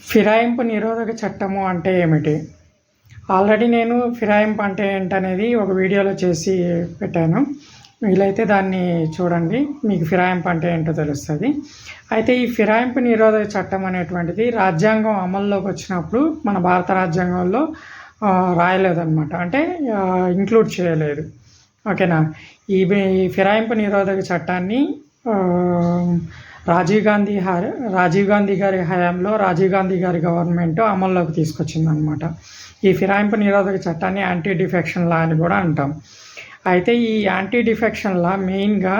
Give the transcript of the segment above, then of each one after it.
ఫిరాయింపు నిరోధక చట్టము అంటే ఏమిటి? ఆల్రెడీ నేను ఫిరాయింపు అంటే ఏంటనేది ఒక వీడియోలో చేసి పెట్టాను. వీలైతే దాన్ని చూడండి, మీకు ఫిరాయింపు అంటే ఏంటో తెలుస్తుంది. అయితే ఈ ఫిరాయింపు నిరోధక చట్టం అనేటువంటిది రాజ్యాంగం అమల్లోకి వచ్చినప్పుడు మన భారత రాజ్యాంగంలో రాయలేదన్నమాట. అంటే ఇంక్లూడ్ చేయలేదు. ఓకేనా. ఈ ఫిరాయింపు నిరోధక చట్టాన్ని రాజీవ్ గాంధీ గారి హయాంలో రాజీవ్ గాంధీ గారి గవర్నమెంట్ అమల్లోకి తీసుకొచ్చిందనమాట. ఈ ఫిరాయింపు నిరోధక చట్టాన్ని యాంటీ డిఫెక్షన్ లా అని కూడా అంటాం. అయితే ఈ యాంటీ డిఫెక్షన్ లా మెయిన్గా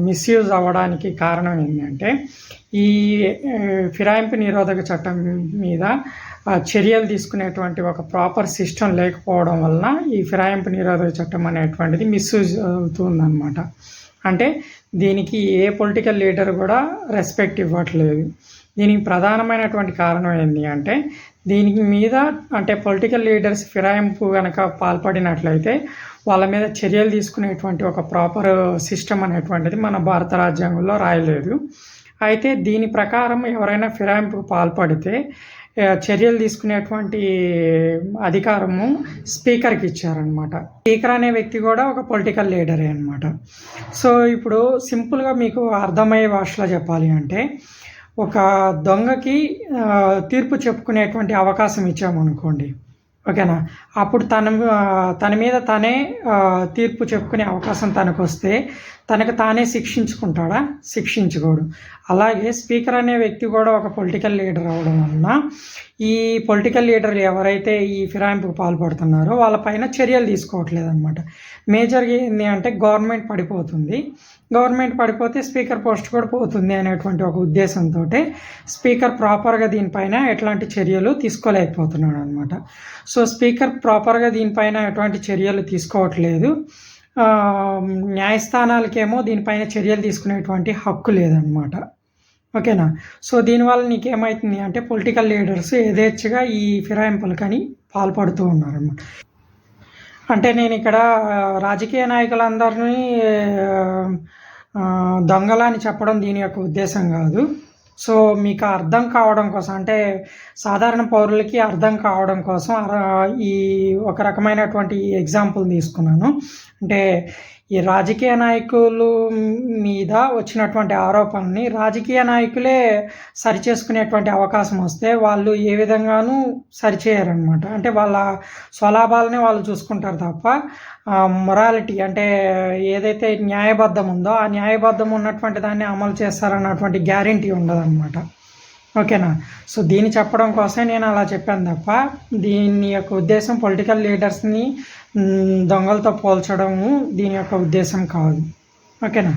మిస్యూజ్ అవ్వడానికి కారణం ఏంటంటే, ఈ ఫిరాయింపు నిరోధక చట్టం మీద చర్యలు తీసుకునేటువంటి ఒక ప్రాపర్ సిస్టమ్ లేకపోవడం వలన ఈ ఫిరాయింపు నిరోధక చట్టం అనేటువంటిది మిస్యూజ్ అవుతుందన్నమాట. అంటే దీనికి ఏ పొలిటికల్ లీడర్ కూడా రెస్పెక్ట్ ఇవ్వట్లేదు. దీనికి ప్రధానమైనటువంటి కారణం ఏంటి అంటే, దీనికి మీద అంటే పొలిటికల్ లీడర్స్ ఫిరాయింపు కనుక పాల్పడినట్లయితే వాళ్ళ మీద చర్యలు తీసుకునేటువంటి ఒక ప్రాపర్ సిస్టమ్ అనేటువంటిది మన భారత రాజ్యాంగంలో రాయలేదు. అయితే దీని ప్రకారం ఎవరైనా ఫిరాయింపుకు పాల్పడితే చర్యలు తీసుకునేటువంటి అధికారము స్పీకర్కి ఇచ్చారనమాట. స్పీకర్ అనే వ్యక్తి కూడా ఒక పొలిటికల్ లీడరే అనమాట. సో ఇప్పుడు సింపుల్గా మీకు అర్థమయ్యే భాషలో చెప్పాలి అంటే, ఒక దొంగకి తీర్పు చెప్పుకునేటువంటి అవకాశం ఇచ్చామనుకోండి, ఓకేనా. అప్పుడు తన మీద తనే తీర్పు చెప్పుకునే అవకాశం తనకు వస్తే తనకు తానే శిక్షించుకుంటాడా? శిక్షించుకోడు. అలాగే స్పీకర్ అనే వ్యక్తి కూడా ఒక పొలిటికల్ లీడర్ అవ్వడం వలన ఈ పొలిటికల్ లీడర్లు ఎవరైతే ఈ ఫిరాయింపుకు పాల్పడుతున్నారో వాళ్ళపైన చర్యలు తీసుకోవట్లేదు అనమాట. మేజర్గా ఏంటి అంటే, గవర్నమెంట్ పడిపోతుంది. గవర్నమెంట్ పడిపోతే స్పీకర్ పోస్ట్ కూడా పోతుంది అనేటువంటి ఒక ఉద్దేశంతో స్పీకర్ ప్రాపర్గా దీనిపైన ఎట్లాంటి చర్యలు తీసుకోలేకపోతున్నాడు అనమాట. సో స్పీకర్ ప్రాపర్గా దీనిపైన ఎటువంటి చర్యలు తీసుకోవట్లేదు. న్యాయస్థానాలకేమో దీనిపైన చర్యలు తీసుకునేటువంటి హక్కు లేదనమాట. ఓకేనా. సో దీనివల్ల నీకేమవుతుంది అంటే, పొలిటికల్ లీడర్స్ యథేచ్ఛగా ఈ ఫిరాయింపులకని పాల్పడుతూ ఉన్నారన్నమాట. అంటే నేను ఇక్కడ రాజకీయ నాయకులందరినీ దొంగలని చెప్పడం దీని యొక్క ఉద్దేశం కాదు. సో మీకు అర్థం కావడం కోసం, అంటే సాధారణ పౌరులకి అర్థం కావడం కోసం ఈ ఒక రకమైనటువంటి ఎగ్జాంపుల్ తీసుకున్నాను. అంటే ఈ రాజకీయ నాయకులు మీద వచ్చినటువంటి ఆరోపణని రాజకీయ నాయకులే సరిచేసుకునేటువంటి అవకాశం వస్తే వాళ్ళు ఏ విధంగానూ సరిచేయరనమాట. అంటే వాళ్ళ స్వలాభాలనే వాళ్ళు చూసుకుంటారు తప్ప మొరాలిటీ అంటే ఏదైతే న్యాయబద్ధం ఉందో ఆ న్యాయబద్ధం ఉన్నటువంటి దాన్ని అమలు చేస్తారన్నటువంటి గ్యారంటీ ఉండదన్నమాట. ఓకేనా. సో దీన్ని చెప్పడం కోసమే నేను అలా చెప్పాను తప్ప దీని యొక్క ఉద్దేశం పొలిటికల్ లీడర్స్ని దొంగలతో పోల్చడము దీని యొక్క ఉద్దేశం కాదు. ఓకేనా.